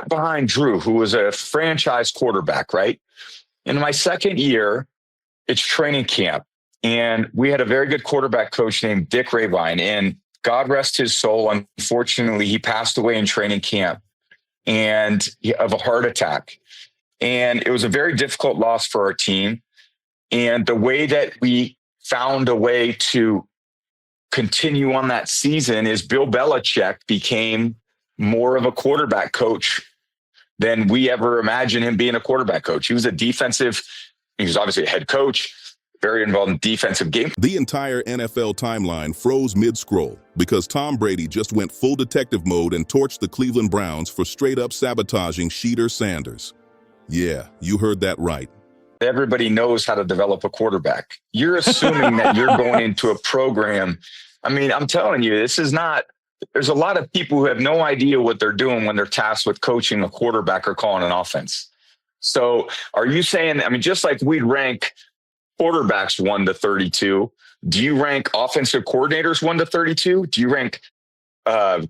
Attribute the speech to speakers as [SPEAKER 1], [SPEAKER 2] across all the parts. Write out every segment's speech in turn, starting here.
[SPEAKER 1] behind Drew, who was a franchise quarterback, right? In my second year, it's training camp. And we had a very good quarterback coach named Dick Rabine. And God rest his soul. Unfortunately, he passed away in training camp and of a heart attack. And it was a very difficult loss for our team. And the way that we found a way to continue on that season is Bill Belichick became more of a quarterback coach than we ever imagined him being a quarterback coach. He was obviously a head coach, very involved in defensive game.
[SPEAKER 2] The entire NFL timeline froze mid-scroll because Tom Brady just went full detective mode and torched the Cleveland Browns for straight-up sabotaging Shedeur Sanders. Yeah, you heard that right.
[SPEAKER 1] Everybody knows how to develop a quarterback. You're assuming that you're going into a program. I mean, I'm telling you, there's a lot of people who have no idea what they're doing when they're tasked with coaching a quarterback or calling an offense. So are you saying, I mean, just like we'd rank quarterbacks 1 to 32, do you rank offensive coordinators 1 to 32? Do you rank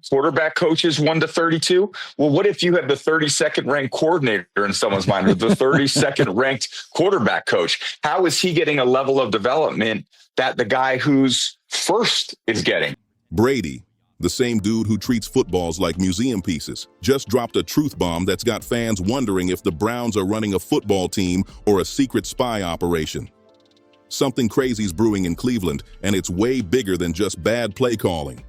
[SPEAKER 1] quarterback coaches 1 to 32? Well, what if you have the 32nd ranked coordinator in someone's mind, or the 32nd ranked quarterback coach? How is he getting a level of development that the guy who's first is getting?
[SPEAKER 2] Brady, the same dude who treats footballs like museum pieces, just dropped a truth bomb that's got fans wondering if the Browns are running a football team or a secret spy operation. Something crazy's brewing in Cleveland, and it's way bigger than just bad play calling.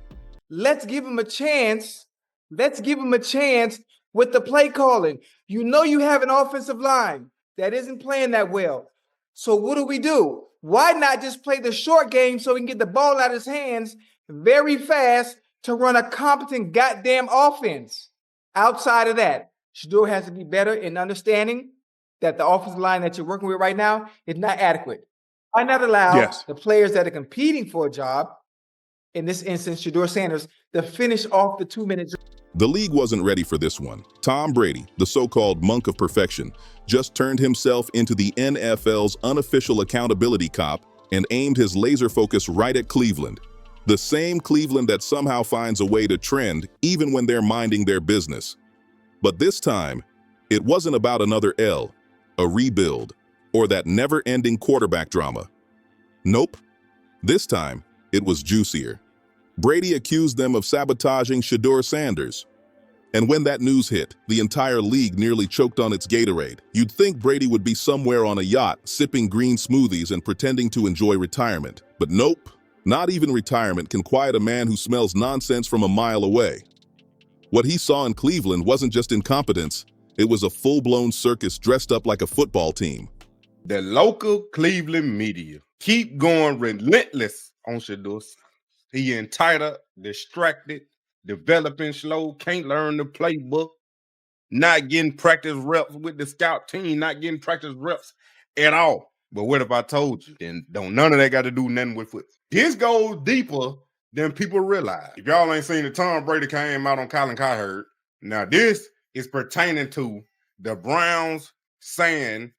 [SPEAKER 3] Let's give him a chance. Let's give him a chance with the play calling. You know you have an offensive line that isn't playing that well. So what do? Why not just play the short game so he can get the ball out of his hands very fast to run a competent goddamn offense? Outside of that, Shedeur has to be better in understanding that the offensive line that you're working with right now is not adequate. Why not allow the players that are competing for a job, in this instance, Shedeur Sanders, to finish off the 2-minute drill?
[SPEAKER 2] The league wasn't ready for this one. Tom Brady, the so-called monk of perfection, just turned himself into the NFL's unofficial accountability cop and aimed his laser focus right at Cleveland. The same Cleveland that somehow finds a way to trend even when they're minding their business. But this time, it wasn't about another L, a rebuild, or that never-ending quarterback drama. Nope. This time, it was juicier. Brady accused them of sabotaging Shedeur Sanders. And when that news hit, the entire league nearly choked on its Gatorade. You'd think Brady would be somewhere on a yacht, sipping green smoothies and pretending to enjoy retirement. But nope, not even retirement can quiet a man who smells nonsense from a mile away. What he saw in Cleveland wasn't just incompetence, it was a full-blown circus dressed up like a football team.
[SPEAKER 4] The local Cleveland media keep going relentless on Shedeur. He entitled, distracted, developing slow, can't learn the playbook, not getting practice reps with the scout team, not getting practice reps at all. But what if I told you? Then none of that got to do nothing with foot. This goes deeper than people realize. If y'all ain't seen it, Tom Brady came out on Colin Cowherd. Now this is pertaining to the Browns saying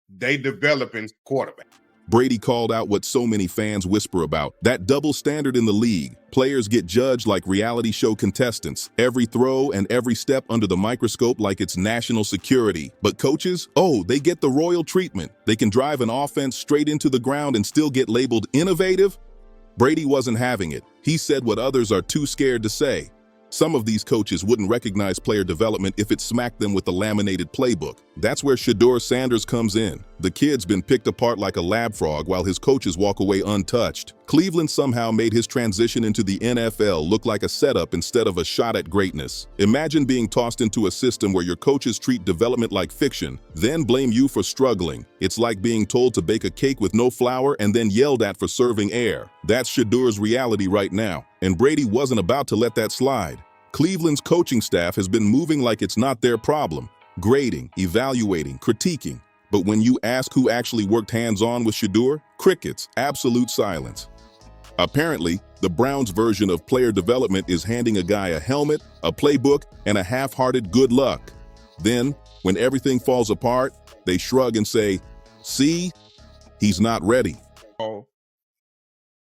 [SPEAKER 4] they developing quarterback.
[SPEAKER 2] Brady called out what so many fans whisper about, that double standard in the league. Players get judged like reality show contestants, every throw and every step under the microscope like it's national security. But coaches, they get the royal treatment. They can drive an offense straight into the ground and still get labeled innovative. Brady wasn't having it. He said what others are too scared to say. Some of these coaches wouldn't recognize player development if it smacked them with a laminated playbook. That's where Shedeur Sanders comes in. The kid's been picked apart like a lab frog while his coaches walk away untouched. Cleveland somehow made his transition into the NFL look like a setup instead of a shot at greatness. Imagine being tossed into a system where your coaches treat development like fiction, then blame you for struggling. It's like being told to bake a cake with no flour and then yelled at for serving air. That's Shedeur's reality right now, and Brady wasn't about to let that slide. Cleveland's coaching staff has been moving like it's not their problem, grading, evaluating, critiquing. But when you ask who actually worked hands-on with Shedeur, crickets, absolute silence. Apparently, the Browns' version of player development is handing a guy a helmet, a playbook, and a half-hearted good luck. Then, when everything falls apart, they shrug and say, "See, he's not ready."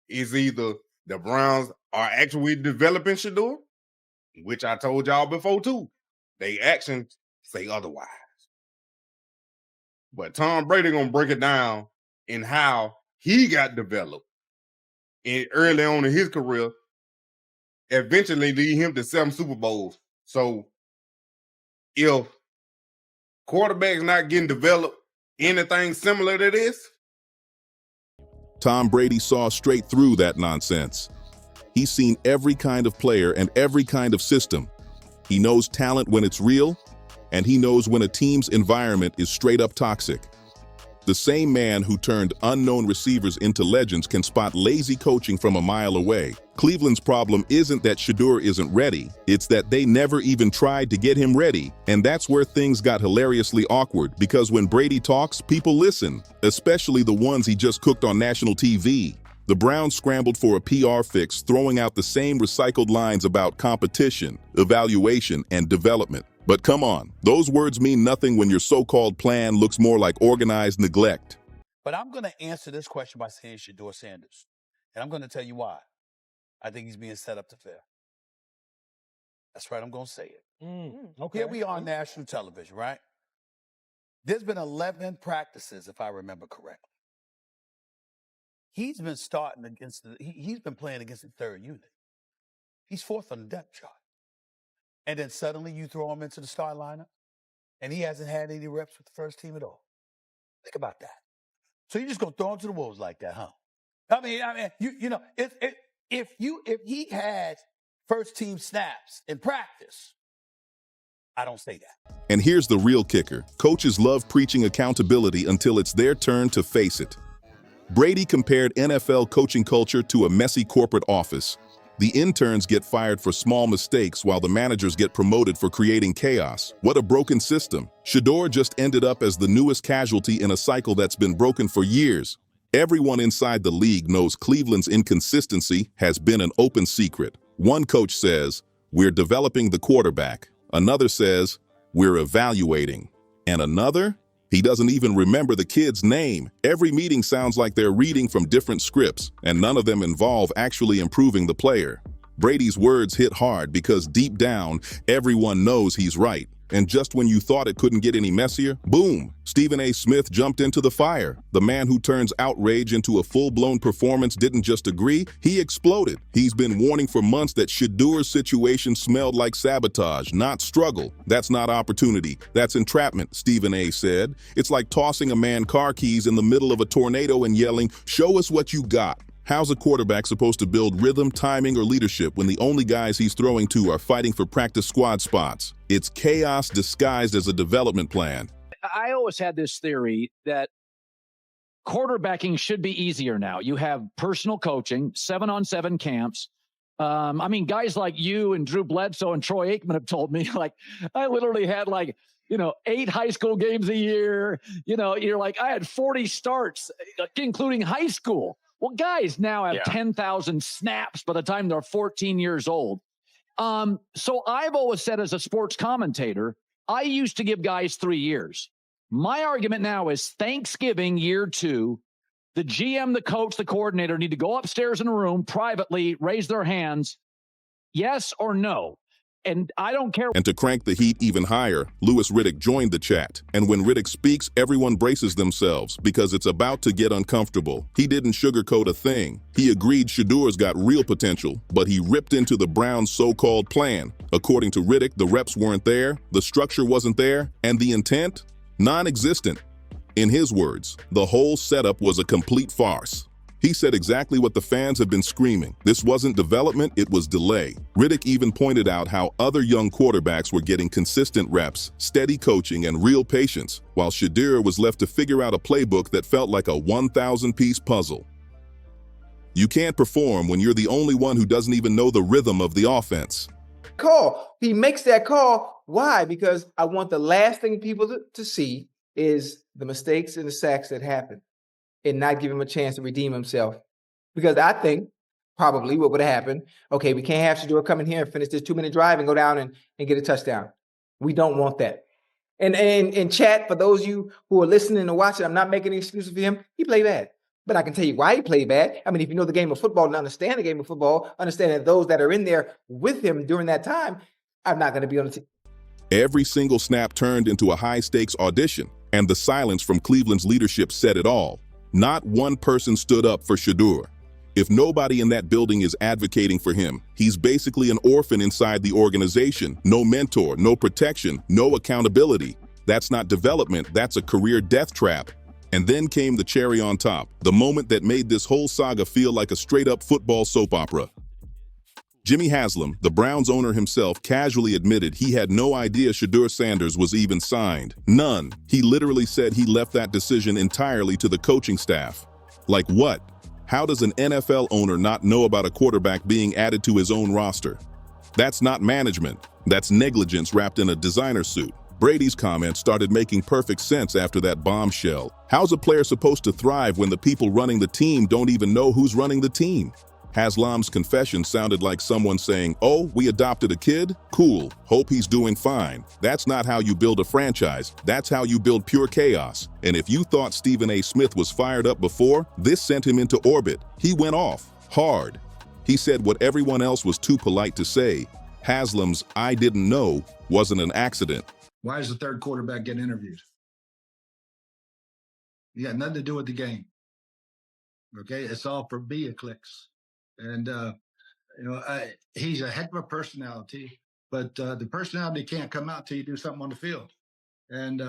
[SPEAKER 4] It's either the Browns are actually developing Shedeur, which I told y'all before too. They actions say otherwise. But Tom Brady gonna break it down in how he got developed early on in his career, eventually lead him to 7 Super Bowls. So if quarterbacks not getting developed, anything similar to this,
[SPEAKER 2] Tom Brady saw straight through that nonsense. He's seen every kind of player and every kind of system. He knows talent when it's real, and he knows when a team's environment is straight up toxic. The same man who turned unknown receivers into legends can spot lazy coaching from a mile away. Cleveland's problem isn't that Shedeur isn't ready, it's that they never even tried to get him ready. And that's where things got hilariously awkward, because when Brady talks, people listen, especially the ones he just cooked on national TV. The Browns scrambled for a PR fix, throwing out the same recycled lines about competition, evaluation, and development. But come on, those words mean nothing when your so-called plan looks more like organized neglect.
[SPEAKER 5] But I'm going to answer this question by saying Shedeur Sanders. And I'm going to tell you why. I think he's being set up to fail. That's right, I'm going to say it.
[SPEAKER 6] Okay.
[SPEAKER 5] Here we are on national television, right? There's been 11 practices, if I remember correctly. He's been starting against he's been playing against the third unit. He's fourth on the depth chart. And then suddenly you throw him into the start lineup, and he hasn't had any reps with the first team at all. Think about that. So you're just gonna throw him to the wolves like that, huh? I mean, you know, if he had first team snaps in practice, I don't say that.
[SPEAKER 2] And here's the real kicker. Coaches love preaching accountability until it's their turn to face it. Brady compared NFL coaching culture to a messy corporate office. The interns get fired for small mistakes while the managers get promoted for creating chaos. What a broken system. Shedeur just ended up as the newest casualty in a cycle that's been broken for years. Everyone inside the league knows Cleveland's inconsistency has been an open secret. One coach says, "We're developing the quarterback." Another says, "We're evaluating." And another? He doesn't even remember the kid's name. Every meeting sounds like they're reading from different scripts, and none of them involve actually improving the player. Brady's words hit hard because deep down, everyone knows he's right. And just when you thought it couldn't get any messier, boom, Stephen A. Smith jumped into the fire. The man who turns outrage into a full-blown performance didn't just agree, he exploded. He's been warning for months that Shedeur's situation smelled like sabotage, not struggle. That's not opportunity, that's entrapment, Stephen A. said. It's like tossing a man car keys in the middle of a tornado and yelling, "Show us what you got." How's a quarterback supposed to build rhythm, timing, or leadership when the only guys he's throwing to are fighting for practice squad spots? It's chaos disguised as a development plan.
[SPEAKER 6] I always had this theory that quarterbacking should be easier now. You have personal coaching, 7-on-7 camps. I mean, guys like you and Drew Bledsoe and Troy Aikman have told me, like, I literally had 8 high school games a year. You're like, I had 40 starts, including high school. Well, guys now have 10,000 snaps by the time they're 14 years old. So I've always said, as a sports commentator, I used to give guys 3 years. My argument now is Thanksgiving year 2, the GM, the coach, the coordinator need to go upstairs in a room privately, raise their hands, yes or no. And I don't care.
[SPEAKER 2] And to crank the heat even higher, Riddick joined the chat. And when Riddick speaks, everyone braces themselves because it's about to get uncomfortable. He didn't sugarcoat a thing. He agreed Shedeur's got real potential, but he ripped into the Browns' so-called plan. According to Riddick, the reps weren't there, the structure wasn't there, and the intent? Non-existent. In his words, the whole setup was a complete farce. He said exactly what the fans have been screaming. This wasn't development, it was delay. Riddick even pointed out how other young quarterbacks were getting consistent reps, steady coaching, and real patience, while Shedeur was left to figure out a playbook that felt like a 1,000-piece puzzle. You can't perform when you're the only one who doesn't even know the rhythm of the offense.
[SPEAKER 3] Call. He makes that call. Why? Because I want the last thing people to see is the mistakes and the sacks that happen, and not give him a chance to redeem himself. Because I think probably what would have happened, okay, we can't have Shedeur come in here and finish this 2-minute drive and go down and get a touchdown. We don't want that. And chat, for those of you who are listening and watching, I'm not making an excuse for him. He played bad. But I can tell you why he played bad. I mean, if you know the game of football and understand the game of football, understand that those that are in there with him during that time, I'm not going to be on the team.
[SPEAKER 2] Every single snap turned into a high-stakes audition, and the silence from Cleveland's leadership said it all. Not one person stood up for Shedeur. If nobody in that building is advocating for him, he's basically an orphan inside the organization. No mentor, no protection, no accountability. That's not development, that's a career death trap. And then came the cherry on top, the moment that made this whole saga feel like a straight-up football soap opera. Jimmy Haslam, the Browns owner himself, casually admitted he had no idea Shedeur Sanders was even signed. None. He literally said he left that decision entirely to the coaching staff. Like what? How does an NFL owner not know about a quarterback being added to his own roster? That's not management. That's negligence wrapped in a designer suit. Brady's comments started making perfect sense after that bombshell. How's a player supposed to thrive when the people running the team don't even know who's running the team? Haslam's confession sounded like someone saying, "Oh, we adopted a kid? Cool. Hope he's doing fine." That's not how you build a franchise. That's how you build pure chaos. And if you thought Stephen A. Smith was fired up before, this sent him into orbit. He went off. Hard. He said what everyone else was too polite to say. Haslam's "I didn't know" wasn't an accident.
[SPEAKER 7] Why is the third quarterback getting interviewed? You got nothing to do with the game. Okay, it's all for media clicks. And he's a heck of a personality, but the personality can't come out till you do something on the field. And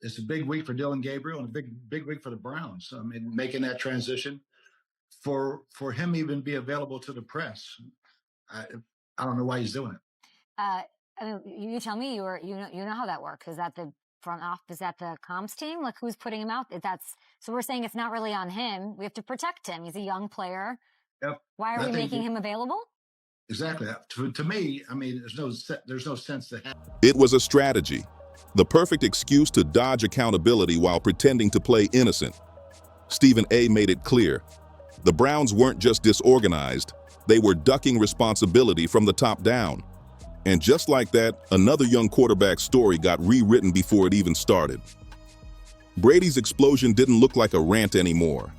[SPEAKER 7] it's a big week for Dylan Gabriel and a big week for the Browns. I mean, making that transition for him even be available to the press. I don't know why he's doing it.
[SPEAKER 8] I mean, you tell me. You know how that works. Is that the front office? Is that the comms team? Like, who's putting him out? So we're saying it's not really on him. We have to protect him. He's a young player.
[SPEAKER 7] Yep.
[SPEAKER 8] Why are we making him available?
[SPEAKER 7] Exactly. To me, I mean, there's no sense to have.
[SPEAKER 2] It was a strategy. The perfect excuse to dodge accountability while pretending to play innocent. Stephen A. made it clear. The Browns weren't just disorganized, they were ducking responsibility from the top down. And just like that, another young quarterback's story got rewritten before it even started. Brady's explosion didn't look like a rant anymore.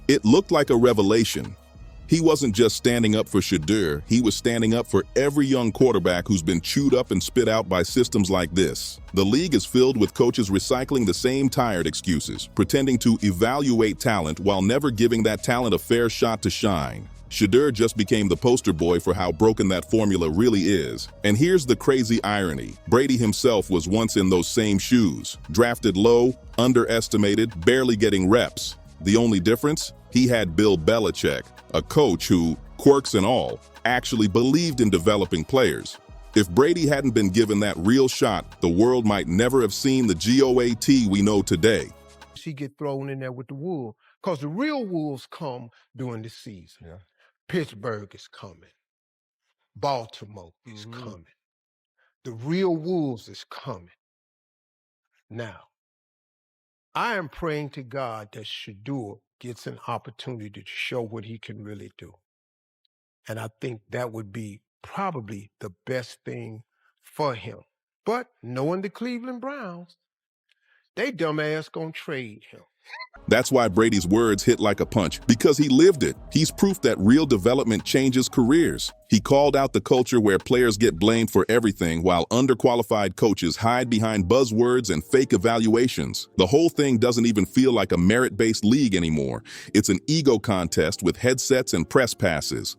[SPEAKER 2] It looked like a revelation. He wasn't just standing up for Shedeur, he was standing up for every young quarterback who's been chewed up and spit out by systems like this. The league is filled with coaches recycling the same tired excuses, pretending to evaluate talent while never giving that talent a fair shot to shine. Shedeur just became the poster boy for how broken that formula really is. And here's the crazy irony. Brady himself was once in those same shoes. Drafted low, underestimated, barely getting reps. The only difference? He had Bill Belichick, a coach who, quirks and all, actually believed in developing players. If Brady hadn't been given that real shot, the world might never have seen the GOAT we know today.
[SPEAKER 9] He get thrown in there with the Wolves, because the real Wolves come during the season. Yeah. Pittsburgh is coming. Baltimore is coming. The real Wolves is coming. Now, I am praying to God that Shedeur gets an opportunity to show what he can really do. And I think that would be probably the best thing for him. But knowing the Cleveland Browns, they dumbass gonna trade him.
[SPEAKER 2] That's why Brady's words hit like a punch, because he lived it. He's proof that real development changes careers. He called out the culture where players get blamed for everything while underqualified coaches hide behind buzzwords and fake evaluations. The whole thing doesn't even feel like a merit-based league anymore. It's an ego contest with headsets and press passes.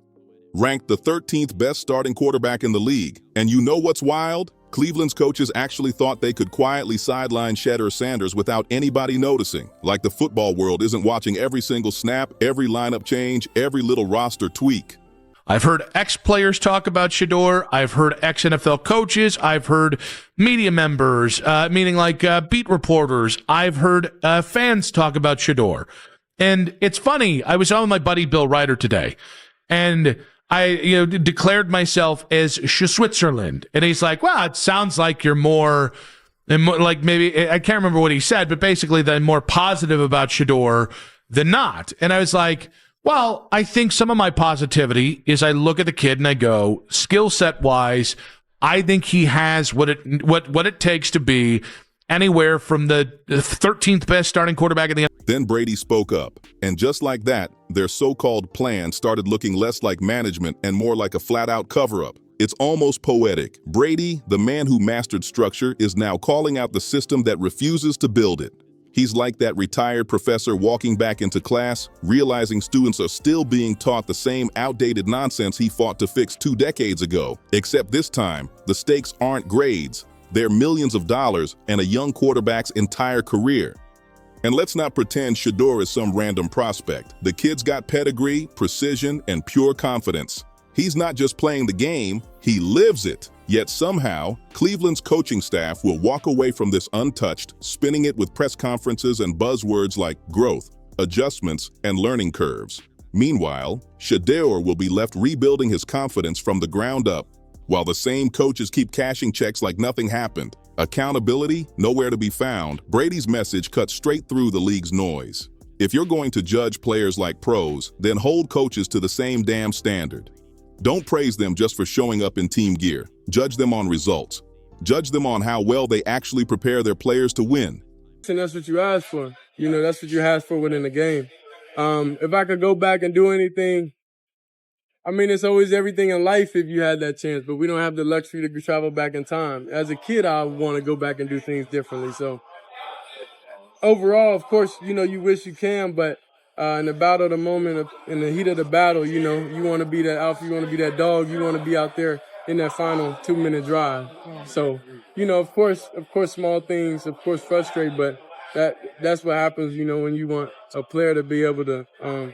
[SPEAKER 2] Ranked the 13th best starting quarterback in the league. And you know what's wild? Cleveland's coaches actually thought they could quietly sideline Shedeur Sanders without anybody noticing. Like the football world isn't watching every single snap, every lineup change, every little roster tweak.
[SPEAKER 10] I've heard ex-players talk about Shedeur. I've heard ex-NFL coaches. I've heard media members, meaning like beat reporters. I've heard fans talk about Shedeur. And it's funny, I was on with my buddy Bill Ryder today, and I declared myself as Switzerland. And he's like, well, it sounds like you're more, like maybe, I can't remember what he said, but basically then more positive about Shedeur than not. And I was like, well, I think some of my positivity is I look at the kid and I go, skill set wise, I think he has what it takes to be anywhere from the 13th best starting quarterback in the NFL.
[SPEAKER 2] Then Brady spoke up, and just like that, their so-called plan started looking less like management and more like a flat-out cover-up. It's almost poetic. Brady, the man who mastered structure, is now calling out the system that refuses to build it. He's like that retired professor walking back into class, realizing students are still being taught the same outdated nonsense he fought to fix 2 decades ago. Except this time, the stakes aren't grades. They're millions of dollars and a young quarterback's entire career. And let's not pretend Shedeur is some random prospect. The kid's got pedigree, precision, and pure confidence. He's not just playing the game, he lives it. Yet somehow, Cleveland's coaching staff will walk away from this untouched, spinning it with press conferences and buzzwords like growth, adjustments, and learning curves. Meanwhile, Shedeur will be left rebuilding his confidence from the ground up, while the same coaches keep cashing checks like nothing happened. Accountability, nowhere to be found. Brady's message cuts straight through the league's noise. If you're going to judge players like pros, then hold coaches to the same damn standard. Don't praise them just for showing up in team gear. Judge them on results. Judge them on how well they actually prepare their players to win.
[SPEAKER 11] And that's what you ask for. You know, that's what you ask for within the game. If I could go back and do anything, I mean, it's always everything in life if you had that chance, but we don't have the luxury to travel back in time. As a kid, I want to go back and do things differently. So overall, of course, you know, you wish you can, but in the battle of the moment, in the heat of the battle, you know, you want to be that alpha, you want to be that dog, you want to be out there in that final 2-minute drive. So, you know, of course, small things, of course, frustrate, but that's what happens, you know, when you want a player to be able to.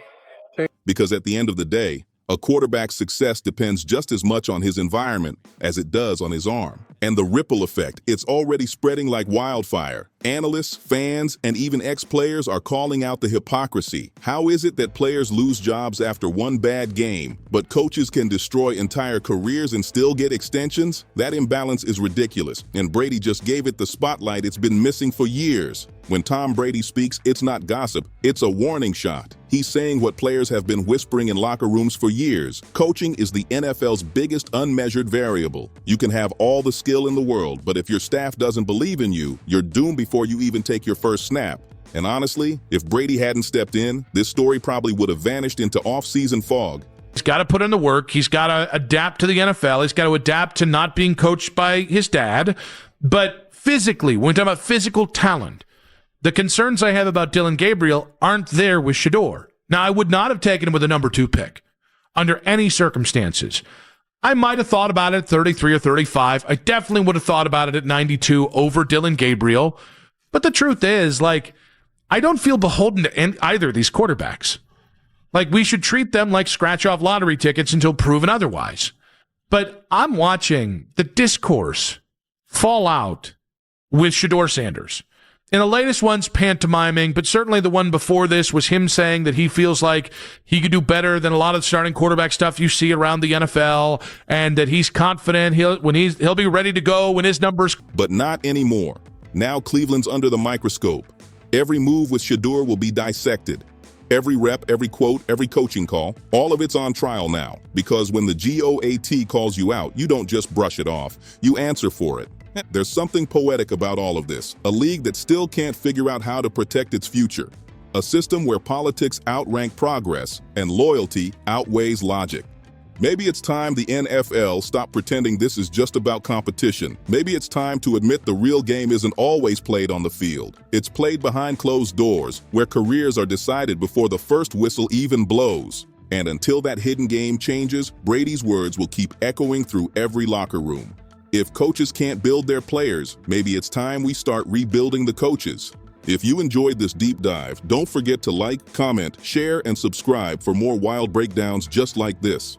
[SPEAKER 2] Because at the end of the day, a quarterback's success depends just as much on his environment as it does on his arm. And the ripple effect, it's already spreading like wildfire. Analysts, fans, and even ex-players are calling out the hypocrisy. How is it that players lose jobs after one bad game, but coaches can destroy entire careers and still get extensions? That imbalance is ridiculous, and Brady just gave it the spotlight it's been missing for years. When Tom Brady speaks, it's not gossip, it's a warning shot. He's saying what players have been whispering in locker rooms for years. Coaching is the NFL's biggest unmeasured variable. You can have all the skill in the world, but if your staff doesn't believe in you, you're doomed before you even take your first snap. And honestly, if Brady hadn't stepped in, this story probably would have vanished into off-season fog.
[SPEAKER 10] He's got to put in the work. He's got to adapt to the NFL. He's got to adapt to not being coached by his dad. But physically, when we talk about physical talent, the concerns I have about Dillon Gabriel aren't there with Shedeur. Now, I would not have taken him with a number 2 pick under any circumstances. I might have thought about it at 33 or 35. I definitely would have thought about it at 92 over Dillon Gabriel. But the truth is, like, I don't feel beholden to either of these quarterbacks. Like, we should treat them like scratch-off lottery tickets until proven otherwise. But I'm watching the discourse fall out with Shedeur Sanders. And the latest one's pantomiming, but certainly the one before this was him saying that he feels like he could do better than a lot of the starting quarterback stuff you see around the NFL, and that he's confident he'll be ready to go when his numbers.
[SPEAKER 2] But not anymore. Now Cleveland's under the microscope. Every move with Shedeur will be dissected. Every rep, every quote, every coaching call, all of it's on trial now. Because when the GOAT calls you out, you don't just brush it off. You answer for it. There's something poetic about all of this. A league that still can't figure out how to protect its future. A system where politics outrank progress and loyalty outweighs logic. Maybe it's time the NFL stop pretending this is just about competition. Maybe it's time to admit the real game isn't always played on the field. It's played behind closed doors, where careers are decided before the first whistle even blows. And until that hidden game changes, Brady's words will keep echoing through every locker room. If coaches can't build their players, maybe it's time we start rebuilding the coaches. If you enjoyed this deep dive, don't forget to like, comment, share, and subscribe for more wild breakdowns just like this.